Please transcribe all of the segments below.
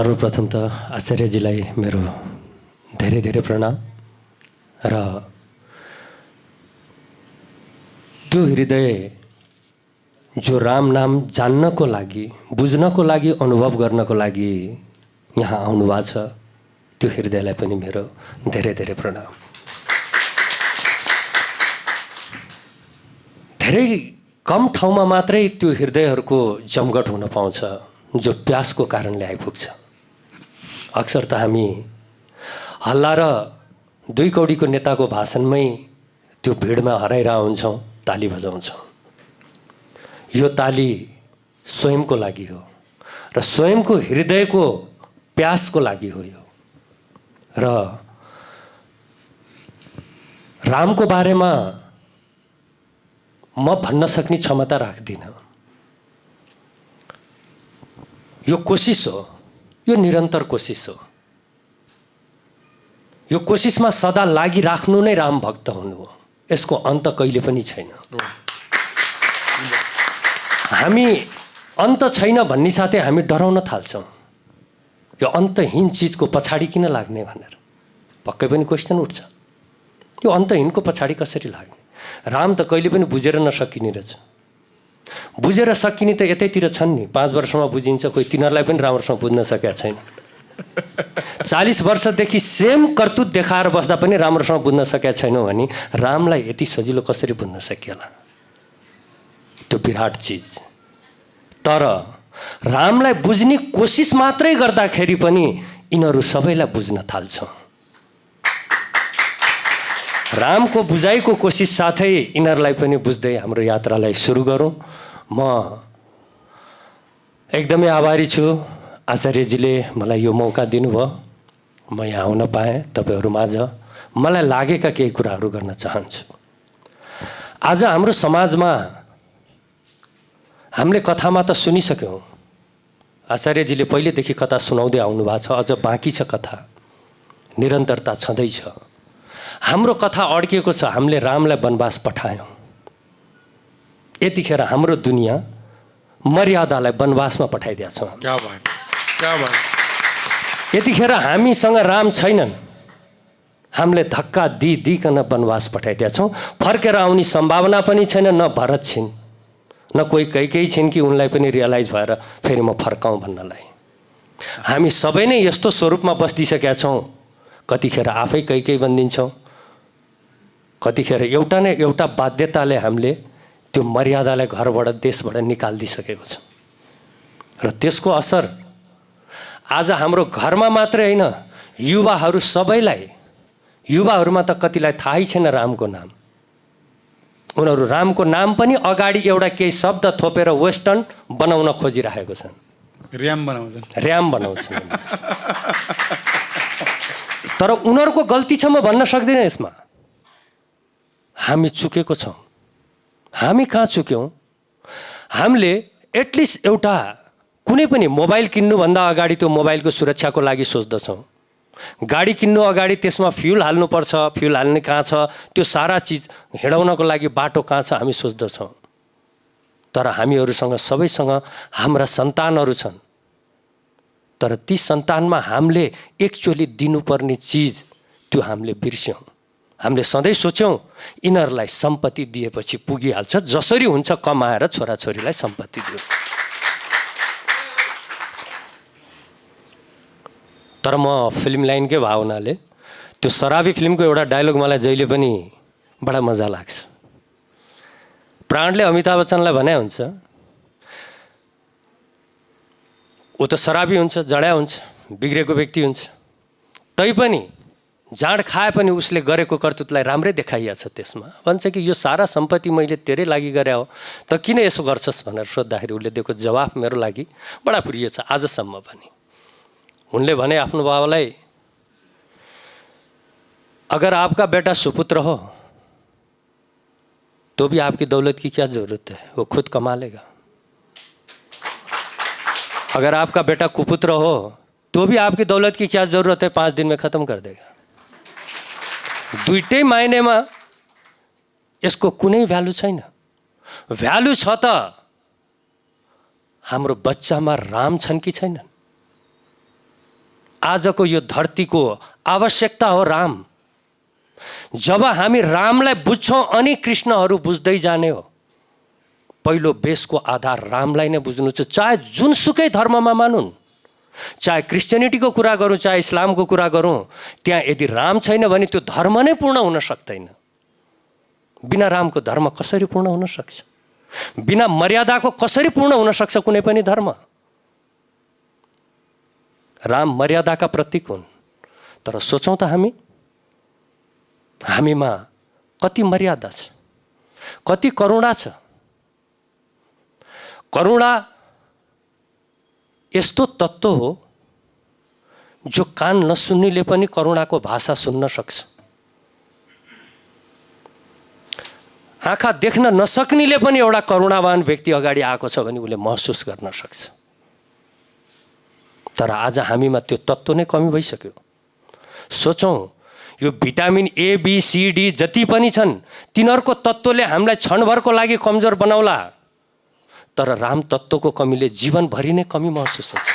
सर्वप्रथम त आचार्यजीलाई मेरो धेरै धेरै प्रणाम र त्यो हृदय जो राम नाम जान्नको लागि, बुझ्नको लागि, अनुभव गर्नको लागि यहाँ आउनुभएको छ, त्यो हृदयलाई पनि मेरो धेरै धेरै प्रणाम। धेरै कम ठाउँमा मात्रै त्यो हृदयहरूको जमघट हुन पाउँछ जो प्यासको कारणले आइपुग्छ। अक्सर त हामी हल्ला र दुई कौडीको नेताको भाषणमै त्यो भिडमा हराइरह हुन्छौँ, ताली बजाउँछौँ। यो ताली स्वयंको लागि हो र स्वयंको हृदयको प्यासको लागि हो यो। र रामको बारेमा म भन्न सक्ने क्षमता राख्दिनँ। यो कोसिस हो, यो निरन्तर कोसिस हो। यो कोसिसमा सदा लागिराख्नु नै राम भक्त हुनु हो। यसको अन्त कहिले पनि छैन। हामी अन्त छैन भन्ने साथै हामी डराउन थाल्छौँ, यो अन्तहीन चिजको पछाडि किन लाग्ने भनेर पक्कै पनि क्वेसन उठ्छ। यो अन्तहीनको पछाडि कसरी लाग्ने? राम त कहिले पनि बुझेर नसकिने रहेछ। बुझेर सकिने त यतैतिर छन् नि, 5 वर्षमा बुझिन्छ, कोही तिनीहरूलाई पनि राम्रोसँग बुझ्न सकेका छैन। 40 वर्षदेखि सेम करतुत देखाएर बस्दा पनि राम्रोसँग बुझ्न सकेका छैनौँ भने रामलाई यति सजिलो कसरी बुझ्न सकिएला? त्यो विराट चिज। तर रामलाई बुझ्ने कोसिस मात्रै गर्दाखेरि पनि यिनीहरू सबैलाई बुझ्न थाल्छौँ। रामको बुझाइको कोसिस साथै यिनीहरूलाई पनि बुझ्दै हाम्रो यात्रालाई सुरु गरौँ। म एकदमै आभारी छु, आचार्यजीले मलाई यो मौका दिनुभयो, म यहाँ आउन पाएँ तपाईँहरूमाझ। मलाई लागेका केही कुराहरू गर्न चाहन्छु। आज हाम्रो समाजमा हामीले कथामा त सुनिसक्यौँ, आचार्यजीले पहिलेदेखि कथा सुनाउँदै आउनु भएको छ, अझ बाँकी छ कथा, निरन्तरता छँदैछ। हाम्रो कथा अड्किएको छ, हामीले रामलाई वनवास पठायौँ। यतिखेर हाम्रो दुनियाँ मर्यादालाई वनवासमा पठाइदिएका छौँ। क्या बात, क्या बात। यतिखेर हामीसँग राम छैनन्, हामीले धक्का दिइकन वनवास पठाइदिएका छौँ। फर्केर आउने सम्भावना पनि छैन, न भरत छिन्, न कोही केही छिन् कि उनलाई पनि रियलाइज भएर फेरि म फर्काउँ भन्नलाई। हामी सबै नै यस्तो स्वरूपमा बस्दिसकेका छौँ, कतिखेर आफै केही बनिदिन्छौँ, कतिखेर एउटा न एउटा बाध्यताले हामीले त्यो मर्यादालाई घरबाट देशबाट निकालिदिइसकेको छ। र त्यसको असर आज हाम्रो घरमा मात्रै होइन, युवाहरू सबैलाई, युवाहरूमा त कतिलाई थाहै छैन रामको नाम। उनीहरू रामको नाम पनि अगाडि एउटा केही शब्द थोपेर वेस्टर्न बनाउन खोजिरहेको छन्। र्याम बनाउँछन्, र्याम बनाउँछन्। तर उनीहरूको गल्ती छ म भन्न सक्दिनँ यसमा। हामी चुकेको छौँ। हामी कहाँ चुक्यौँ? हामीले एटलिस्ट एउटा कुनै पनि मोबाइल किन्नुभन्दा अगाडि त्यो मोबाइलको सुरक्षाको लागि सोच्दछौँ। गाडी किन्नु अगाडि त्यसमा फ्युल हाल्नुपर्छ, फ्युल हाल्ने कहाँ छ, त्यो सारा चिज हिँडाउनको लागि बाटो कहाँ छ हामी सोच्दछौँ। तर हामीहरूसँग सबैसँग हाम्रा सन्तानहरू छन्, तर ती सन्तानमा हामीले एक्चुअली दिनुपर्ने चिज त्यो हामीले बिर्स्यौँ। हामीले सधैँ सोच्यौँ यिनीहरूलाई सम्पत्ति दिएपछि पुगिहाल्छ, जसरी हुन्छ कमाएर छोराछोरीलाई सम्पत्ति दियो। तर म फिल्म लाइनकै भावनाले त्यो शराबी फिल्मको एउटा डायलग मलाई जहिले पनि बडा मजा लाग्छ। प्राणले अमिताभ बच्चनलाई भने हुन्छ, ऊ त शराबी हुन्छ, जड्या हुन्छ, बिग्रेको व्यक्ति हुन्छ, तैपनि जाँड खाए पनि उसले गरेको कर्तुतलाई राम्रै देखाइएको छ। त्यसमा भन्छ कि यो सारा सम्पत्ति मैले तेरै लागि गरे हो, त किन यसो गर्छस् भनेर सोद्धाखेरि उसले दिएको जवाफ मेरो लागि बडा प्रिय छ आजसम्म पनि। उनले भने आफ्नो बाबालाई, अगर आपका बेटा सुपुत्र हो तो भी आपकी दौलत की क्या ज़रूरत है, वो खुद कमा लेगा। अगर आपका बेटा कुपुत्र हो तो भी आपकी दौलत की क्या ज़रूरत है, 5 दिन में ख़त्म कर देगा। दुईटै मायनेमा यसको कुनै भ्यालु छैन। भ्यालु छ त हाम्रो बच्चामा राम छन् कि छैनन्? आजको यो धरतीको आवश्यकता हो राम। जब हामी रामलाई बुझ्छौँ अनि कृष्णहरू बुझ्दै जाने हो। पहिलो बेसको आधार रामलाई नै बुझ्नु छ। चाहे जुनसुकै धर्ममा मानुन्, चाहे क्रिस्चियनिटीको कुरा गरौँ, चाहे इस्लामको कुरा गरौँ, त्यहाँ यदि राम छैन भने त्यो धर्म नै पूर्ण हुन सक्दैन। बिना रामको धर्म कसरी पूर्ण हुन सक्छ? बिना मर्यादाको कसरी पूर्ण हुन सक्छ कुनै पनि धर्म? राम मर्यादाका प्रतीक हुन्। तर सोचौँ त हामीमा कति मर्यादा छ, कति करुणा छ। करुणा यस्तो तत्त्व हो जो कान नसुन्नेले पनि करुणाको भाषा सुन्न सक्छ। आँखा देख्न नसक्नेले पनि एउटा करुणावान व्यक्ति अगाडि आएको छ भने उसले महसुस गर्न सक्छ। तर आज हामीमा त्यो तत्त्व नै कमी भइसक्यो। सोचौँ, यो vitamin A B C D जति पनि छन् तिनीहरूको तत्त्वले हामीलाई क्षणभरको लागि कमजोर बनाउला, तर राम तत्त्वको कमीले जीवनभरि नै कमी महसुस हुन्छ।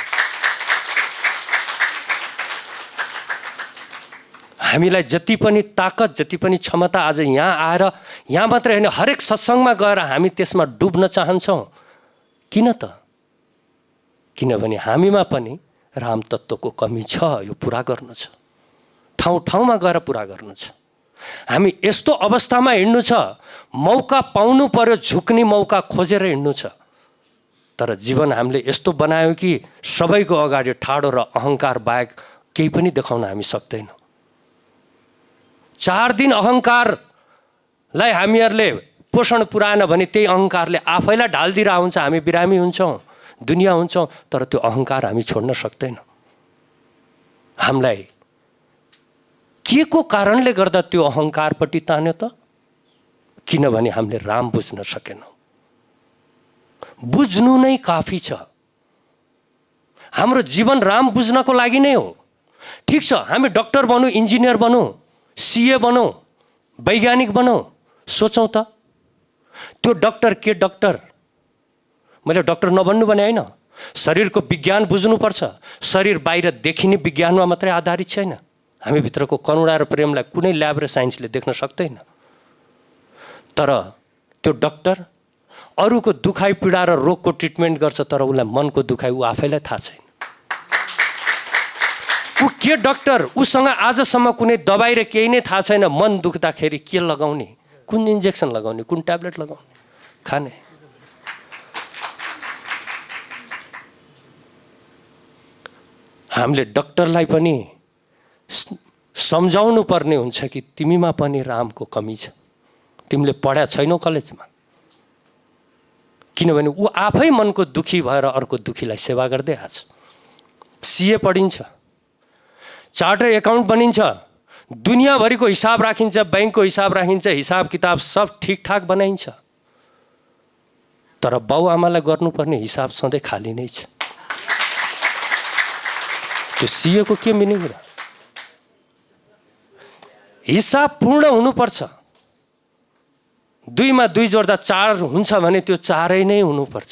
हामीलाई जति पनि ताकत, जति पनि क्षमता आज यहाँ आएर, यहाँ मात्रै होइन हरेक सत्सङ्गमा गएर हामी त्यसमा डुब्न चाहन्छौँ। किन त? किनभने हामीमा पनि राम तत्त्वको कमी छ। यो पुरा गर्नु छ, ठाउँ ठाउँमा गएर पुरा गर्नु छ। हामी यस्तो अवस्थामा हिँड्नु छ, मौका पाउनु पर्यो, झुक्ने मौका खोजेर हिँड्नु छ। तर जीवन हामीले यस्तो बनायो कि सबैको अगाडि ठाडो र अहङ्कार बाहेक केही पनि देखाउन हामी सक्दैनौँ। 4 दिन अहङ्कारलाई हामीहरूले पोषण पुऱ्याएन भने त्यही अहङ्कारले आफैलाई ढालिदिएर हुन्छ। हामी बिरामी हुन्छौँ, दुनियाँ हुन्छौँ, तर त्यो अहङ्कार हामी छोड्न सक्दैनौँ। हामीलाई के को कारणले गर्दा त्यो अहङ्कारपट्टि तान्यो त? किनभने हामीले राम बुझ्न सकेनौँ। बुझ्नु नै काफी छ। हाम्रो जीवन राम बुझ्नको लागि नै हो। ठिक छ, हामी डक्टर बनौँ, इन्जिनियर बनौँ, सिए बनौँ, वैज्ञानिक बनौँ। सोचौँ त, त्यो डक्टर के डक्टर? मैले डक्टर नबन्नु भने होइन। शरीरको विज्ञान बुझ्नुपर्छ। शरीर बाहिर देखिने विज्ञानमा मात्रै आधारित छैन। हामीभित्रको करुणा र प्रेमलाई कुनै ल्याब र साइन्सले देख्न सक्दैन। तर त्यो डक्टर अरूको दुखाइ पीडा र रोगको ट्रिटमेन्ट गर्छ, तर उसलाई मनको दुखाइ ऊ आफैलाई थाहा छैन। ऊ के डक्टर? उसँग आजसम्म कुनै दबाई र केही नै थाहा छैन। मन दुख्दाखेरि के लगाउने, कुन इन्जेक्सन लगाउने, कुन ट्याब्लेट लगाउने, खाने। हामीले डक्टरलाई पनि सम्झाउनु पर्ने हुन्छ कि तिमीमा पनि रामको कमी छ। तिमीले पढ्या छैनौ कलेजमा। किनभने ऊ आफै मनको दुखी भएर अर्को दुखीलाई सेवा गर्दै आछ। सिए पढिन्छ, चार्टर एकाउन्ट बनिन्छ, दुनियाँभरिको हिसाब राखिन्छ, ब्याङ्कको हिसाब राखिन्छ, हिसाब किताब सब ठिकठाक बनाइन्छ। तर बाउआमालाई गर्नुपर्ने हिसाब सधैँ खाली नै छ। त्यो सिएको के मिनिङ र? हिसाब पूर्ण हुनुपर्छ। 2 मा 2 जोड्दा 4 हुन्छ भने त्यो 4 नै हुनुपर्छ।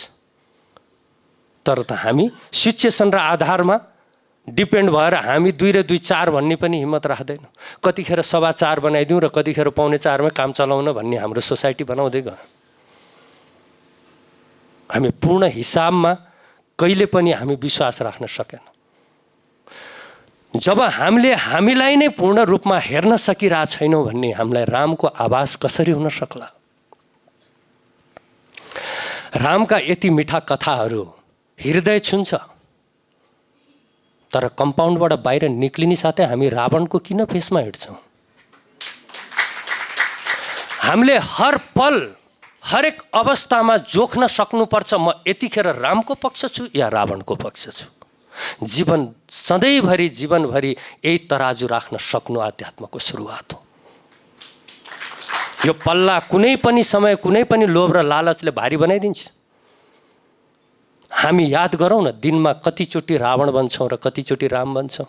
तर त हामी सिचुएसन र आधारमा डिपेन्ड भएर हामी 2 र 2 4 भन्ने पनि हिम्मत राख्दैनौँ। कतिखेर 4.25 बनाइदिउँ र कतिखेर 3.25 मा काम चलाउन भन्ने हाम्रो सोसाइटी बनाउँदै गयो। हामी पूर्ण हिसाबमा कहिले पनि हामी विश्वास राख्न सकेनौँ। जब हामीले हामीलाई नै पूर्ण रूपमा हेर्न सकिरहेको छैनौँ भन्ने हामीलाई रामको आभास कसरी हुन सक्ला? रामका यति मिठा कथाहरू हृदय छुन्छ। तर कम्पाउन्डबाट बाहिर निक्लिने साथै हामी रावणको किन फेसमा हिँड्छौँ? हामीले हर पल हरेक अवस्थामा जोख्न सक्नुपर्छ, म यतिखेर रामको पक्ष छु या रावणको पक्ष छु। सधैँभरि जीवनभरि यही तराजु राख्न सक्नु आध्यात्मको सुरुवात हो। यो पल्ला कुनै पनि समय कुनै पनि लोभ र लालचले भारी बनाइदिन्छ। हामी याद गरौँ न, दिनमा कतिचोटि रावण बन्छौँ र कतिचोटि राम बन्छौँ।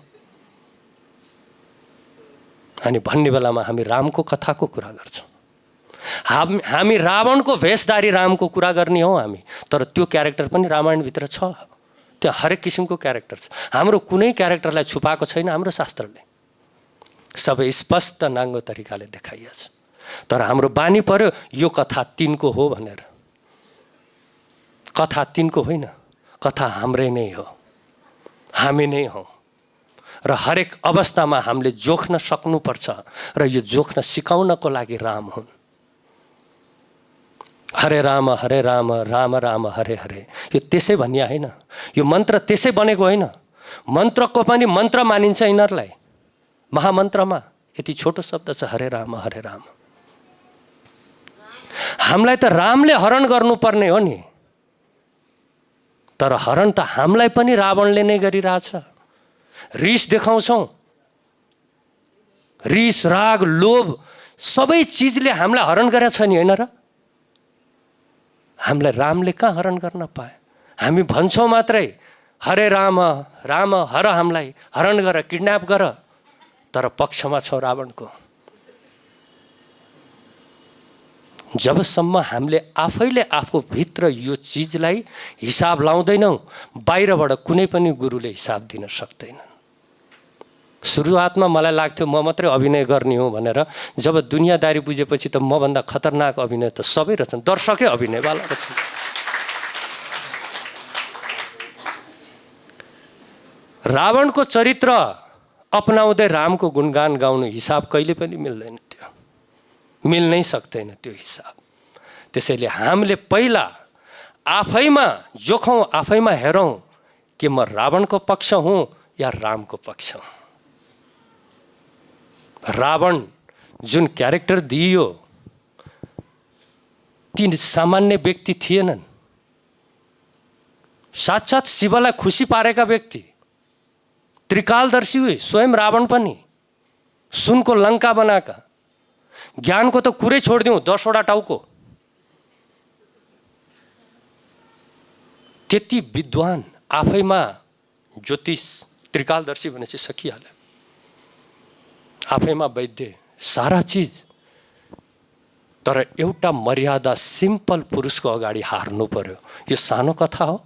अनि भन्ने बेलामा हामी रामको कथाको कुरा गर्छौँ। हामी रावणको भेषधारी रामको कुरा गर्ने हौँ हामी। तर त्यो क्यारेक्टर पनि रामायणभित्र छ। त्यहाँ हरेक किसिमको क्यारेक्टर छ। हाम्रो कुनै क्यारेक्टरलाई छुपाएको छैन हाम्रो शास्त्रले, सबै स्पष्ट नाङ्गो तरिकाले देखाइएको छ। तर हाम्रो बानी पर्यो यो कथा तिनको हो भनेर। कथा तिनको होइन, कथा हाम्रै नै हो, हामी नै हौ। र हरेक अवस्थामा हामीले जोख्न सक्नुपर्छ र यो जोख्न सिकाउनको लागि राम हुन्। हरे राम राम राम हरे हरे, यो त्यसै भनिया होइन, यो मन्त्र त्यसै बनेको होइन। मन्त्रको पनि मन्त्र मानिन्छ यिनीहरूलाई। महामन्त्रमा यति छोटो शब्द छ, हरे राम हरे राम। हामीलाई त रामले हरण गर्नुपर्ने हो नि, तर हरण त हामीलाई पनि रावणले नै गरिरहेछ। रिस देखाउँछौँ, रिस राग लोभ सबै चिजले हामीलाई हरण गरेको छ नि, होइन र? हामीलाई रामले कहाँ हरण गर्न पाए? हामी भन्छौँ मात्रै हरे राम राम हर, हामीलाई हरण गर, किडन्याप गर, तर पक्षमा छौँ रावणको। जबसम्म हामीले आफैले आफूभित्र यो चिजलाई हिसाब लाउँदैनौँ, बाहिरबाट कुनै पनि गुरुले हिसाब दिन सक्दैन। सुरुवातमा मलाई लाग्थ्यो म मात्रै अभिनय गर्ने हो भनेर। जब दुनियाँदारी बुझेपछि त मभन्दा खतरनाक अभिनय त सबै रहेछन्, दर्शकै अभिनयवाला रहेछन्। रावणको चरित्र अपनाउँदै रामको गुणगान गाउनु हिसाब कहिले पनि मिल्दैन, त्यो मिल्नै सक्दैन त्यो हिसाब। त्यसैले हामीले पहिला आफैमा जोखौँ, आफैमा हेरौँ कि म रावणको पक्ष हुँ या रामको पक्ष हुँ। रावण जुन क्यारेक्टर दिइयो ती सामान्य व्यक्ति थिएनन्। साक्षात् शिवलाई खुसी पारेका व्यक्ति, त्रिकालदर्शी हुए स्वयं रावण पनि, सुनको लङ्का बनाएका। ज्ञानको त कुरै छोडिदिउँ, 10वटा टाउको, त्यति विद्वान, आफैमा ज्योतिष, त्रिकालदर्शी भनेपछि सकिहाल्यो, आफैमा वैद्य, सारा चिज। तर एउटा मर्यादा सिम्पल पुरुषको अगाडि हार्नु पर्यो। यो सानो कथा हो,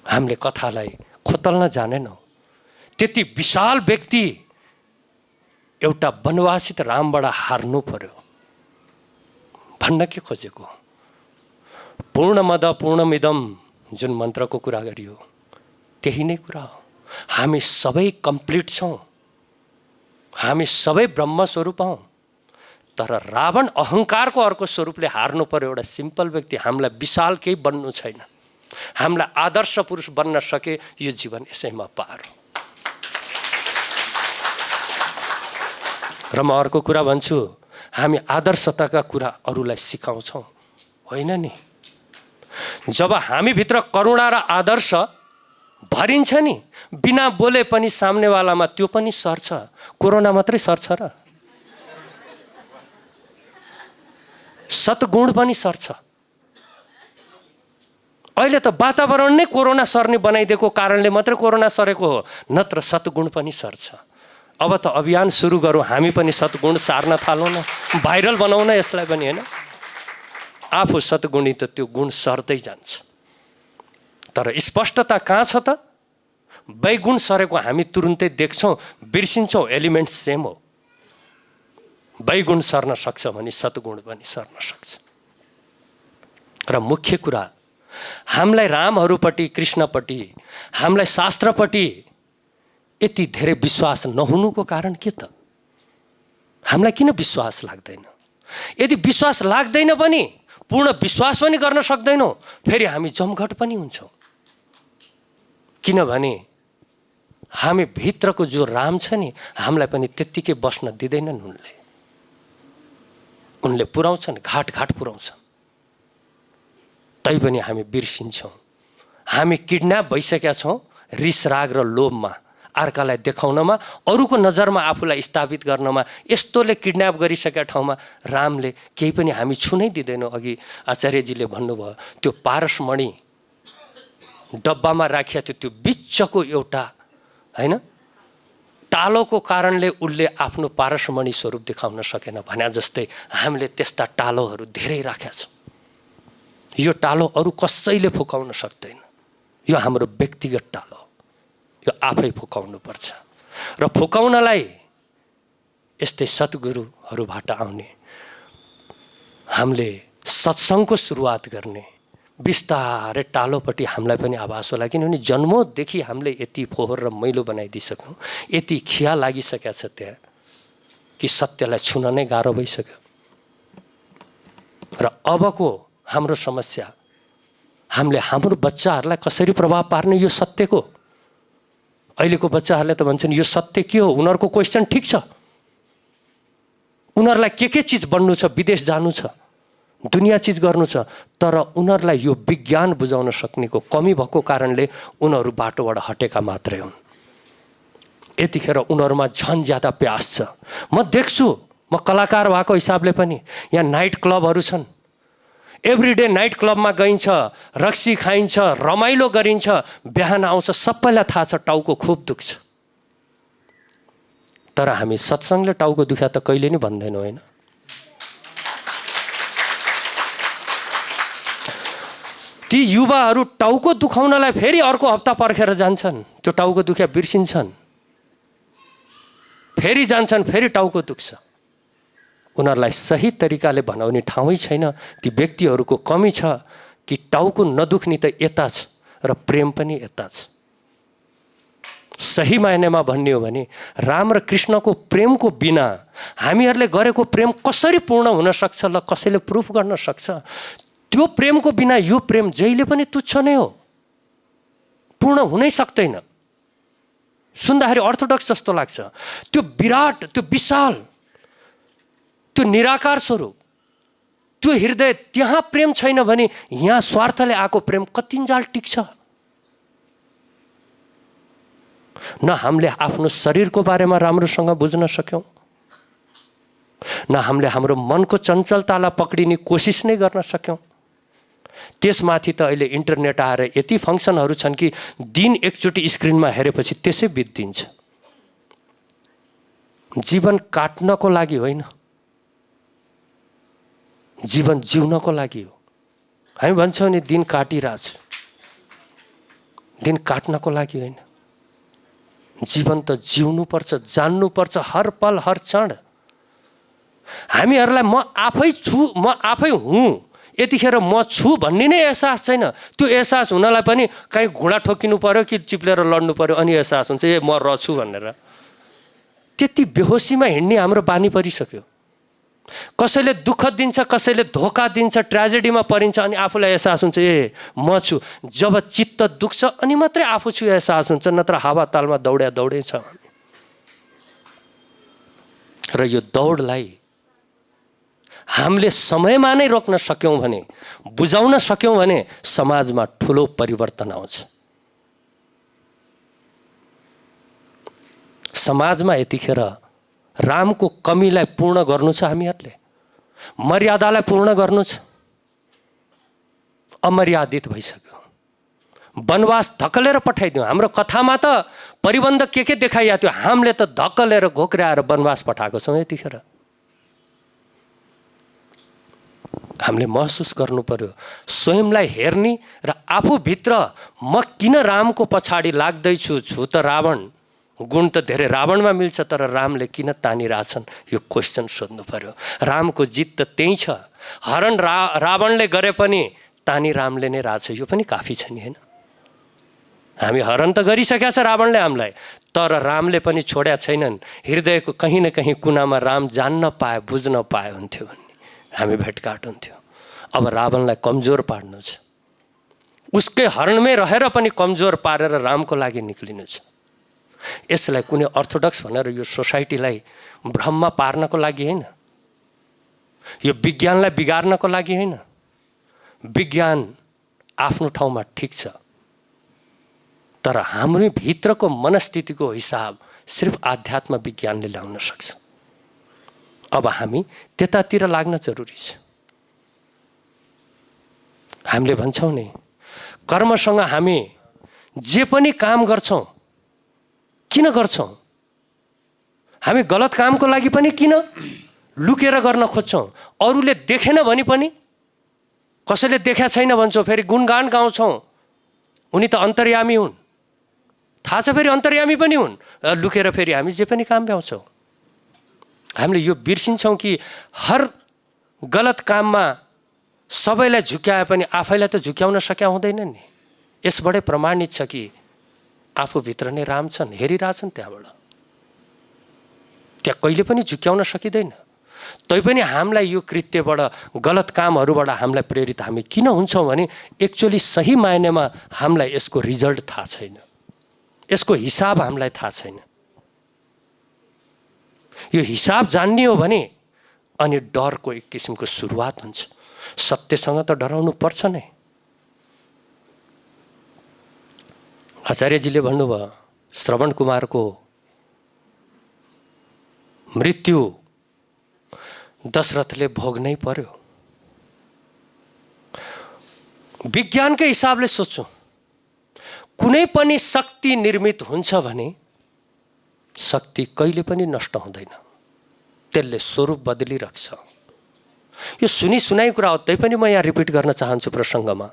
हामीले कथालाई खोतल्न जानेनौँ। त्यति विशाल व्यक्ति एउटा वनवासित रामबाट हार्नु पर्यो भन्न के खोजेको? पूर्णमद पूर्णमिदम जुन मन्त्रको कुरा गरियो त्यही नै कुरा हो। हामी सबै कम्प्लिट छौँ, हामी सबै ब्रह्मस्वरूप हौँ। तर रावण अहङ्कारको अर्को स्वरूपले हार्नु पर्यो एउटा सिम्पल व्यक्ति। हामीलाई विशाल केही बन्नु छैन, हामीलाई आदर्श पुरुष बन्न सके यो जीवन यसैमा पार हो। र म अर्को कुरा भन्छु, हामी आदर्शताका कुरा अरूलाई सिकाउँछौँ होइन नि। जब हामीभित्र करुणा र आदर्श भरिन्छ नि, बिना बोले पनि सामनेवालामा त्यो पनि सर्छ। कोरोना मात्रै सर्छ र सद्गुण पनि सर्छ। अहिले त वातावरण नै कोरोना सर्ने बनाइदिएको कारणले मात्रै कोरोना सरेको हो, नत्र सद्गुण पनि सर्छ। अब त अभियान सुरु गरौँ, हामी पनि सद्गुण सार्न थालौँ न, भाइरल बनाउन यसलाई पनि, होइन? आफू सद्गुणी त त्यो गुण सर्दै जान्छ। तर स्पष्टता कहाँ छ त? वैगुण सरेको हामी तुरुन्तै देख्छौँ, बिर्सिन्छौँ। एलिमेन्ट सेम हो। वैगुण सर्न सक्छ भने सद्गुण पनि सर्न सक्छ। र मुख्य कुरा, हामीलाई रामहरूपट्टि, कृष्णपट्टि, हामीलाई शास्त्रपट्टि यति धेरै विश्वास नहुनुको कारण के त? हामीलाई किन विश्वास लाग्दैन? यदि विश्वास लाग्दैन पनि पूर्ण विश्वास पनि गर्न सक्दैनौँ, फेरि हामी जमघट पनि हुन्छौँ। किनभने हामी भित्रको जो राम छ नि, हामीलाई पनि त्यत्तिकै बस्न दिँदैनन्। उनले पुर्याउँछन्, घाट घाट पुर्याउँछन्, तैपनि हामी बिर्सिन्छौँ। हामी किडन्याप भइसकेका छौँ रिस राग र लोभमा, अर्कालाई देखाउनमा, अरूको नजरमा आफूलाई स्थापित गर्नमा। यस्तोले किडन्याप गरिसकेका ठाउँमा रामले केही पनि हामी छुनै दिँदैनौँ। अघि आचार्यजीले भन्नुभयो, त्यो पारसमणि डब्बामा राखिया थियो, त्यो बिचको एउटा, होइन, टालोको कारणले उसले आफ्नो पारसमणि स्वरूप देखाउन सकेन भने जस्तै हामीले त्यस्ता टालोहरू धेरै राखेका छौँ। यो टालो अरू कसैले फुकाउन सक्दैन। यो हाम्रो व्यक्तिगत टालो, यो आफै फुकाउनुपर्छ। र फुकाउनलाई यस्तै सद्गुरुहरूबाट आउने, हामीले सत्सङ्गको सुरुवात गर्ने, बिस्तारै टालोपट्टि हामीलाई पनि आभास होला। किनभने जन्मोदेखि हामीले यति फोहोर र मैलो बनाइदिइसक्यौँ, यति खिया लागिसकेको छ त्यहाँ कि सत्यलाई छुन नै गाह्रो भइसक्यो। र अबको हाम्रो समस्या, हामीले हाम्रो बच्चाहरूलाई कसरी प्रभाव पार्ने यो सत्यको। अहिलेको बच्चाहरूले त भन्छन् यो सत्य के हो, उनीहरूको क्वेसन ठिक छ, उनीहरूलाई के चिज बन्नु छ, विदेश जानु छ, दुनियाँ चिज गर्नु छ, तर उनीहरूलाई यो विज्ञान बुझाउन सक्नेको कमी भएको कारणले उनीहरू बाटोबाट हटेका मात्रै हुन्। यतिखेर उनीहरूमा झन् ज्यादा प्यास छ। म देख्छु, म कलाकार भएको हिसाबले पनि यहाँ नाइट क्लबहरू छन्, एभ्रिडे नाइट क्लबमा गइन्छ, रक्सी खाइन्छ, रमाइलो गरिन्छ, बिहान आउँछ सबैलाई थाहा छ टाउको खुब दुख्छ। तर हामी सत्सङ्गले टाउको दुख्या त कहिले नि भन्दैनौँ, होइन? ती युवाहरू टाउको दुखाउनलाई फेरि अर्को हप्ता पर्खेर जान्छन्, त्यो टाउको दुख्या बिर्सिन्छन्, फेरि जान्छन्, फेरि टाउको दुख्छ। उनीहरूलाई सही तरिकाले भनाउने ठाउँै छैन। ती व्यक्तिहरूको कमी छ कि टाउको नदुख्ने त यता छ र प्रेम पनि यता छ। सही मायनेमा भन्ने हो भने राम र कृष्णको प्रेमको बिना हामीहरूले गरेको प्रेम कसरी पूर्ण हुन सक्छ, ल कसैले प्रुफ गर्न सक्छ? त्यो प्रेमको बिना यो प्रेम जहिले पनि तुच्छ नै हो, पूर्ण हुनै सक्दैन। सुन्दाखेरि अर्थोडक्स जस्तो लाग्छ। त्यो विराट, त्यो विशाल, त्यो निराकार स्वरूप, त्यो हृदय, त्यहाँ प्रेम छैन भने यहाँ स्वार्थले आएको प्रेम कतिन्जाल टिक्छ? न हामीले आफ्नो शरीरको बारेमा राम्रोसँग बुझ्न सक्यौँ, न हामीले हाम्रो मनको चञ्चलतालाई पक्रिने कोसिस नै गर्न सक्यौँ। त्यसमाथि त अहिले इन्टरनेट आएर यति फङ्सनहरू छन् कि दिन एकचोटि स्क्रिनमा हेरेपछि त्यसै बित्दिन्छ। जीवन काट्नको लागि होइन, जीवन जिउनको लागि हो। हामी भन्छौँ नि दिन काटिरहेछ, दिन काट्नको लागि होइन। जीवन त जिउनुपर्छ, जान्नुपर्छ हर पल हर क्षण। हामीहरूलाई म आफै छु, म आफै हुँ, यतिखेर म छु भन्ने नै एहसास छैन। त्यो एहसास हुनलाई पनि कहीँ घुँडा ठोकिनु पर्यो कि चिप्लेर लड्नु पर्यो, अनि एहसास हुन्छ ए म रहछु भनेर। त्यति बेहोसीमा हिँड्ने हाम्रो बानी परिसक्यो। कसैले दुःख दिन्छ, कसैले धोका दिन्छ, ट्रेजेडीमा परिन्छ, अनि आफूलाई एहसास हुन्छ ए म छु। जब चित्त दुख्छ अनि मात्रै आफू छु एहसास हुन्छ, नत्र हावा तालमा दौडै छ। र यो दौडलाई हामीले समयमा नै रोक्न सक्यौँ भने, बुझाउन सक्यौँ भने समाजमा ठुलो परिवर्तन आउँछ। समाजमा यतिखेर रामको कमीलाई पूर्ण गर्नु छ, हामीहरूले मर्यादालाई पूर्ण गर्नु छ। अमर्यादित भइसक्यो, वनवास धक्कलेर पठाइदिउँ। हाम्रो कथामा त परिबन्ध के देखाइया थियो, हामीले त धक्कलेर घोक्राएर वनवास पठाएको छौँ। यतिखेर हामीले महसुस गर्नु पर्यो, स्वयंलाई हेर्ने र आफूभित्र म किन रामको पछाडि लाग्दैछु, छु त रावण, गुण त धेरै रावणमा मिल्छ, तर रामले किन तानिरहेछन्, यो क्वेसन सोध्नु पर्यो। रामको जित त त्यही छ। हरण रावणले गरे पनि तानी रामले नै रहेछ, यो पनि काफी छ नि, होइन? हामी हरण त गरिसकेका छ रावणले हामीलाई, तर रामले पनि छोड्या छैनन्। हृदयको कहीँ न कहीँ कुनामा राम जान्न पाए, बुझ्न पाए हुन्थ्यो भन्ने हामी भेटघाट हुन्थ्यो। अब रावणलाई कमजोर पार्नु छ, उसकै हरणमै रहेर पनि कमजोर पारेर रामको लागि निक्लिनु छ। यसलाई कुनै अर्थोडक्स भनेर यो सोसाइटीलाई भ्रममा पार्नको लागि होइन, यो विज्ञानलाई बिगार्नको लागि होइन। विज्ञान आफ्नो ठाउँमा ठिक छ, तर हाम्रो भित्रको मनस्थितिको हिसाब सिर्फ आध्यात्म विज्ञानले ल्याउन सक्छ। अब हामी त्यतातिर लाग्न जरुरी छ। हामीले भन्छौँ नि, कर्मसँग हामी जे पनि काम गर्छौँ, किन गर्छौँ? हामी गलत कामको लागि पनि किन लुकेर गर्न खोज्छौँ? अरूले देखेन भने पनि, कसैले देखा छैन भन्छौँ, फेरि गुणगान गाउँछौँ, उनी त अन्तर्यामी हुन्, थाहा छ फेरि अन्तर्यामी पनि हुन्। लुकेर फेरि हामी जे पनि काम भ्याउँछौँ। हामीले यो बिर्सिन्छौँ कि हर गलत काममा सबैलाई झुक्याए पनि आफैलाई त झुक्याउन सकिया हुँदैन नि। यसबाटै प्रमाणित छ कि आफूभित्र नै राम छन्, हेरिरहेछन् त्यहाँबाट, त्यहाँ कहिले पनि झुक्याउन सकिँदैन। तैपनि हामीलाई यो कृत्यबाट, गलत कामहरूबाट हामीलाई प्रेरित हामी किन हुन्छौँ भने एक्चुअली सही मायनेमा हामीलाई यसको रिजल्ट थाहा छैन, यसको हिसाब हामीलाई थाहा छैन। यो हिसाब जान्ने हो भने अनि डरको एक किसिमको सुरुवात हुन्छ। सत्यसँग त डराउनु पर्छ नै। आचार्यजीले भन्नुभयो श्रवण कुमारको मृत्यु दशरथले भोग्नै पर्यो। विज्ञानकै हिसाबले सोचौँ, कुनै पनि शक्ति निर्मित हुन्छ भने शक्ति कहिले पनि नष्ट हुँदैन, त्यसले स्वरूप बदलिरहन्छ। यो सुनाइ कुरा हो, तैपनि म यहाँ रिपिट गर्न चाहन्छु प्रसङ्गमा।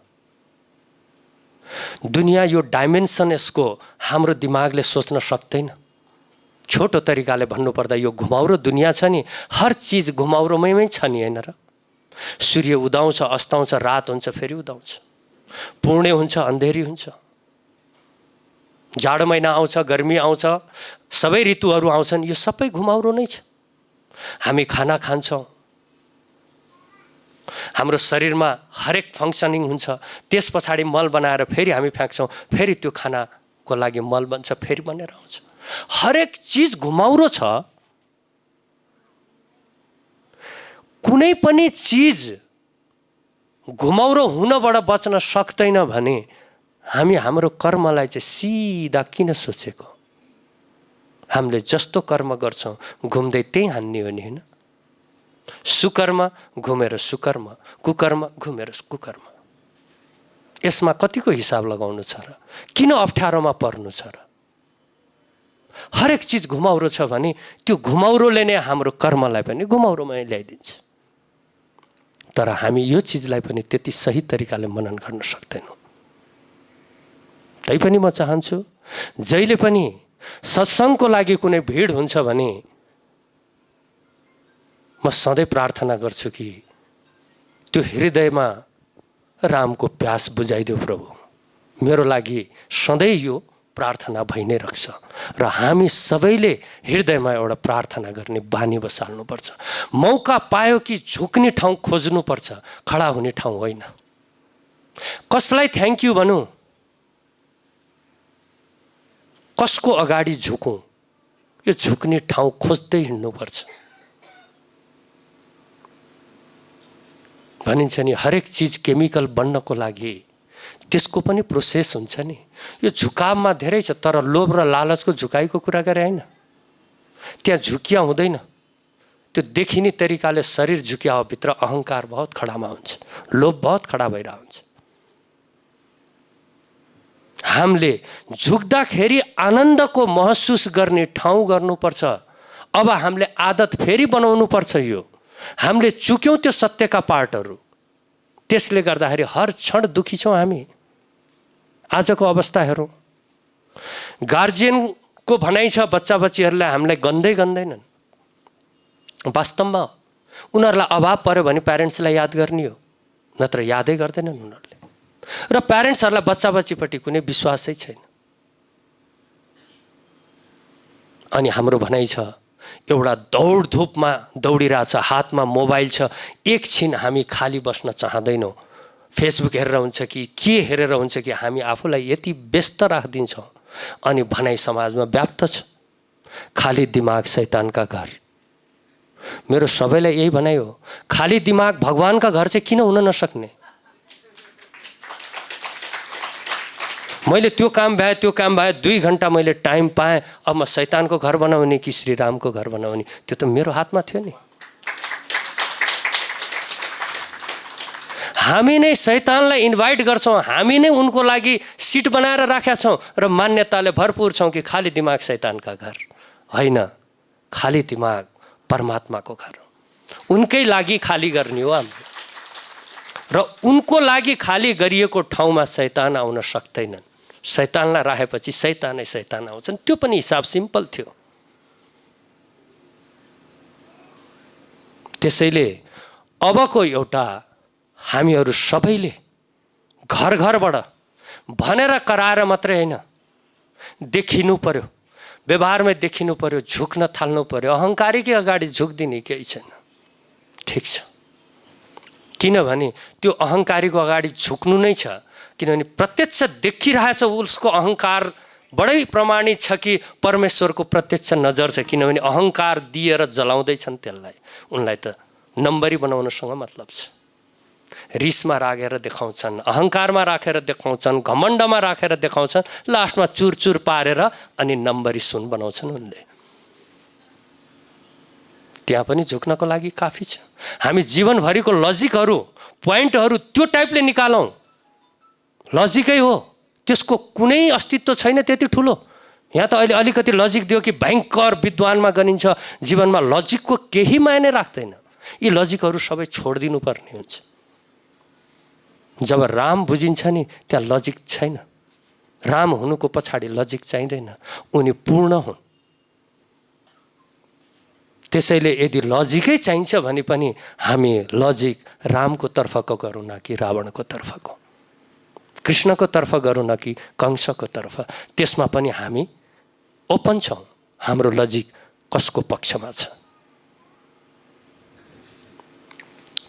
दुनियाँ यो डाइमेन्सन यसको हाम्रो दिमागले सोच्न सक्दैन। छोटो तरिकाले भन्नुपर्दा यो घुमाउरो दुनियाँ छ नि, हर चिज घुमाउरोमै छ नि, होइन र? सूर्य उदाउँछ, अस्ताउँछ, रात हुन्छ, फेरि उदाउँछ, पूर्णे हुन्छ, अन्धेरी हुन्छ, जाडो महिना आउँछ, गर्मी आउँछ, सबै ऋतुहरू आउँछन्, यो सबै घुमाउरो नै छ। हामी खाना खान्छौँ, हाम्रो शरीरमा हरेक फङ्सनिङ हुन्छ, त्यस पछाडि मल बनाएर फेरि हामी फ्याँक्छौँ, फेरि त्यो खानाको लागि मल बन्छ, फेरि बनेर आउँछ। हरेक चिज घुमाउरो छ। कुनै पनि चिज घुमाउरो हुनबाट बच्न सक्दैन भने हामी हाम्रो कर्मलाई चाहिँ सिधा किन सोचेको? हामीले जस्तो कर्म गर्छौँ घुम्दै त्यही हान्ने हो नि, होइन? सुकर्म घुमेर सुकर्म, कुकर्म घुमेर कुकर्म। यसमा कतिको हिसाब लगाउनु छ र? किन अप्ठ्यारोमा पर्नु छ र? हरेक चिज घुमाउरो छ भने त्यो घुमाउरोले नै हाम्रो कर्मलाई पनि घुमाउरोमा ल्याइदिन्छ। तर हामी यो चिजलाई पनि त्यति सही तरिकाले मनन गर्न सक्दैनौँ। तैपनि म चाहन्छु जहिले पनि सत्सङ्गको लागि कुनै भिड हुन्छ भने म सधैँ प्रार्थना गर्छु कि त्यो हृदयमा रामको प्यास बुझाइदेऊ प्रभु। मेरो लागि सधैँ यो प्रार्थना भइ नै राख्छ र हामी सबैले हृदयमा एउटा प्रार्थना गर्ने बानी बसाल्नुपर्छ। मौका पायो कि झुक्ने ठाउँ खोज्नुपर्छ, खडा हुने ठाउँ होइन। कसलाई थ्याङ्क यू भनौँ, कसको अगाडि झुकौँ, यो झुक्ने ठाउँ खोज्दै हिँड्नुपर्छ। भनिन्छ नि हरेक चिज केमिकल बन्नको लागि त्यसको पनि प्रोसेस हुन्छ नि। यो झुकावमा धेरै छ, तर लोभ र लालचको झुकाइको कुरा गरे होइन। त्यहाँ झुकिया हुँदैन, त्यो देखिने तरिकाले शरीर झुकिया हो, भित्र अहङ्कार बहुत खडामा हुन्छ, लोभ बहुत खडा भइरहेको हुन्छ। हामीले झुक्दाखेरि आनन्दको महसुस गर्ने ठाउँ गर्नुपर्छ। अब हामीले आदत फेरि बनाउनु पर्छ। यो हामीले चुक्यौँ त्यो सत्यका पार्टहरू, त्यसले गर्दाखेरि हर क्षण दुखी छौँ हामी। आजको अवस्था हेरौँ, गार्जियनको भनाइ छ बच्चा बच्चीहरूलाई हामीलाई गन्दै गन्दैनन्। वास्तवमा उनीहरूलाई अभाव पर्यो भने प्यारेन्ट्सलाई याद गर्ने हो, नत्र यादै गर्दैनन् उनीहरूले। र प्यारेन्ट्सहरूलाई बच्चा बच्चीपट्टि कुनै विश्वासै छैन। अनि हाम्रो भनाइ छ एउटा दौडधुपमा दौडिरहेछ, हातमा मोबाइल छ, एकछिन हामी खाली बस्न चाहँदैनौँ। फेसबुक हेरेर हुन्छ कि के हेरेर हुन्छ कि हामी आफूलाई यति व्यस्त राखिदिन्छौँ। अनि भनाइ समाजमा व्याप्त छ, खाली दिमाग शैतानका घर। मेरो सबैलाई यही भनाइ हो, खाली दिमाग भगवानका घर चाहिँ किन हुन नसक्ने? मैले त्यो काम भए 2 घन्टा मैले टाइम पाएँ, अब म शैतानको घर बनाउने कि श्री रामको घर बनाउने, त्यो त मेरो हातमा थियो नि। हामी नै शैतानलाई इन्भाइट गर्छौँ, हामी नै उनको लागि सिट बनाएर राखेका छौँ र मान्यताले भरपुर छौँ कि खाली दिमाग शैतानका घर होइन, खाली दिमाग परमात्माको घर हो। उनकै लागि खाली गर्ने हो हामीले, र उनको लागि खाली गरिएको ठाउँमा शैतान आउन सक्दैनन्। शैतानलाई राखेपछि शैतानै शैतान आउँछन्। त्यो पनि हिसाब सिम्पल थियो। त्यसैले अबको एउटा हामीहरू सबैले घर घरबाट भनेर कराएर मात्रै होइन, देखिनु पर्यो, व्यवहारमै देखिनु पर्यो, झुक्न थाल्नु पर्यो। अहङ्कारीकै अगाडि झुक्दिने केही छैन। ठिक छ, किनभने त्यो अहङ्कारीको अगाडि झुक्नु नै छ। किनभने प्रत्यक्ष देखिरहेछ उसको अहङ्कार बडै प्रमाणित छ कि परमेश्वरको प्रत्यक्ष नजर छ। किनभने अहङ्कार दिएर जलाउँदैछन् त्यसलाई, उनलाई त नम्बरी बनाउनसँग मतलब छ। रिसमा राखेर देखाउँछन्, अहङ्कारमा राखेर देखाउँछन्, घमण्डमा राखेर देखाउँछन्, लास्टमा चुरचुर पारेर अनि नम्बरी सुन बनाउँछन् उनले। त्यहाँ पनि झुक्नको लागि काफी छ। हामी जीवनभरिको लजिकहरू, पोइन्टहरू त्यो टाइपले निकालौँ। लजिकै हो, त्यसको कुनै अस्तित्व छैन त्यति ठुलो। यहाँ त अहिले अलिकति लजिक दियो कि भयङ्कर विद्वानमा गनिन्छ, जीवनमा लजिकको केही मायने राख्दैन। यी लजिकहरू सबै छोडिदिनु पर्ने हुन्छ। जब राम बुझिन्छ नि त्यहाँ लजिक छैन। राम हुनुको पछाडि लजिक चाहिँदैन, उनी पूर्ण हुन्। त्यसैले यदि लजिकै चाहिन्छ भने पनि हामी लजिक रामको तर्फको गरौँ न कि रावणको तर्फको, कृष्णको तर्फ गरौँ न कि कंसको तर्फ। त्यसमा पनि हामी ओपन छौँ, हाम्रो लजिक कसको पक्षमा छ।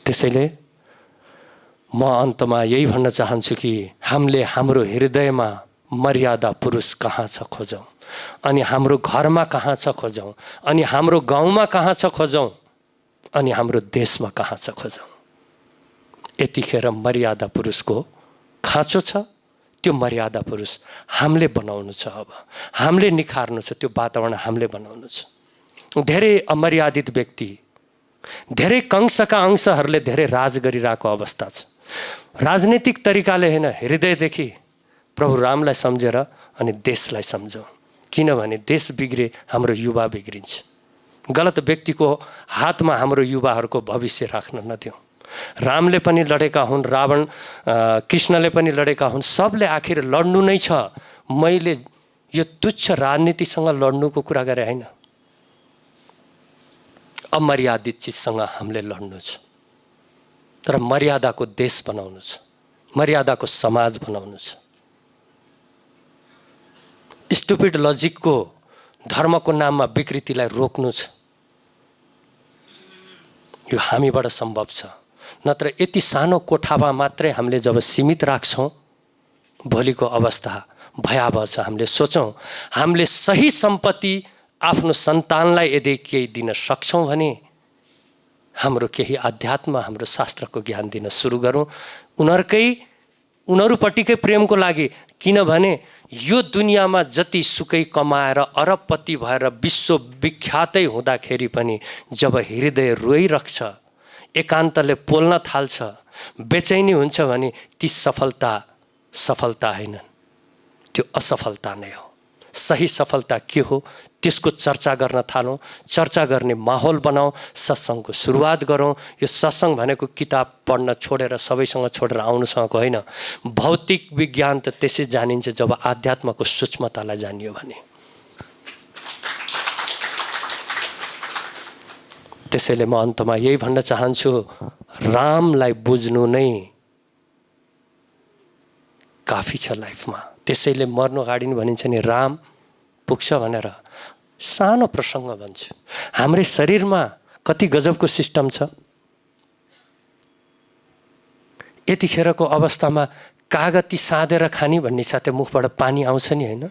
त्यसैले म अन्तमा यही भन्न चाहन्छु कि हामीले हाम्रो हृदयमा मर्यादा पुरुष कहाँ छ खोजौँ, अनि हाम्रो घरमा कहाँ छ खोजौँ, अनि हाम्रो गाउँमा कहाँ छ खोजौँ, अनि हाम्रो देशमा कहाँ छ खोजौँ। यतिखेर मर्यादा पुरुषको खाँचो छ। त्यो मर्यादा पुरुष हामीले बनाउनु छ। अब हामीले निखार्नु छ, त्यो वातावरण हामीले बनाउनु छ। धेरै अमर्यादित व्यक्ति, धेरै कंसका अंशहरूले धेरै राज गरिरहेको अवस्था छ। राजनीतिक तरिकाले होइन, हृदयदेखि प्रभु रामलाई सम्झेर अनि देशलाई सम्झौँ। किनभने देश बिग्रे हाम्रो युवा बिग्रिन्छ। गलत व्यक्तिको हातमा हाम्रो युवाहरूको भविष्य राख्न नदिउँ। रामले पनि लडेका हुन्, रावण कृष्णले पनि लडेका हुन्। सबले आखिर लड्नु नै छ। मैले यो तुच्छ राजनीतिसँग लड्नुको कुरा गरेँ होइन। अमर्यादित चिजसँग हामीले लड्नु छ, तर मर्यादाको देश बनाउनु छ, मर्यादाको समाज बनाउनु छ। स्टुपिड लजिकको धर्मको नाममा विकृतिलाई रोक्नु छ। यो हामीबाट सम्भव छ। नत्र यति सानो कोठामा मात्रै हामीले जब सीमित राख्छौँ, भोलिको अवस्था भयावह छ। हामीले सोचौँ, हामीले सही सम्पत्ति आफ्नो सन्तानलाई यदि केही दिन सक्छौँ भने हाम्रो केही अध्यात्म, हाम्रो शास्त्रको ज्ञान दिन सुरु गरौँ, उनीहरूपट्टिकै प्रेमको लागि। किनभने यो दुनियाँमा जति सुकै कमाएर अरबपति भएर विश्वविख्यातै हुँदाखेरि पनि जब हृदय रोइरहन्छ, एकान्तले पोल्न थाल्छ, बेचैनी हुन्छ भने ती सफलता होइनन्, त्यो असफलता नै हो। सही सफलता के हो त्यसको चर्चा गर्न थालौँ, चर्चा गर्ने माहौल बनाऊ, सत्सङ्गको सुरुवात गरौँ। यो सत्सङ्ग भनेको किताब पढ्न छोडेर सबैसँग छोडेर आउनुसँगको होइन। भौतिक विज्ञान त त्यसै जानिन्छ जब आध्यात्मको सूक्ष्मतालाई जानियो भने। त्यसैले म अन्तमा यही भन्न चाहन्छु, रामलाई बुझ्नु नै काफी छ लाइफमा। त्यसैले मर्नु अगाडि नि भनिन्छ नि राम पुग्छ भनेर। सानो प्रसङ्ग भन्छु, हाम्रै शरीरमा कति गजबको सिस्टम छ। यतिखेरको अवस्थामा कागती साँधेर खाने भन्ने साथै मुखबाट पानी आउँछ नि, होइन?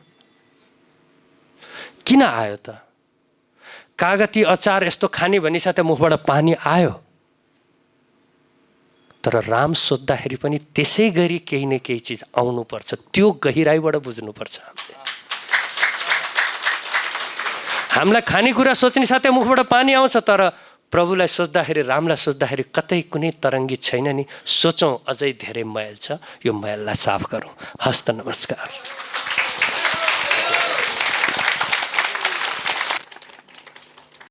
किन आयो त? कागती अचार यस्तो खाने भन्ने साथै मुखबाट पानी आयो। तर राम सोद्धाखेरि पनि त्यसै गरी केही न केही चिज आउनुपर्छ। त्यो गहिराइबाट बुझ्नुपर्छ। हामीलाई खानेकुरा सोच्ने साथै मुखबाट पानी आउँछ, तर प्रभुलाई सोच्दाखेरि, रामलाई सोच्दाखेरि कतै कुनै तरङ्गित छैन नि। सोचौँ, अझै धेरै मैल छ, यो मैललाई साफ गरौँ। हस्त नमस्कार।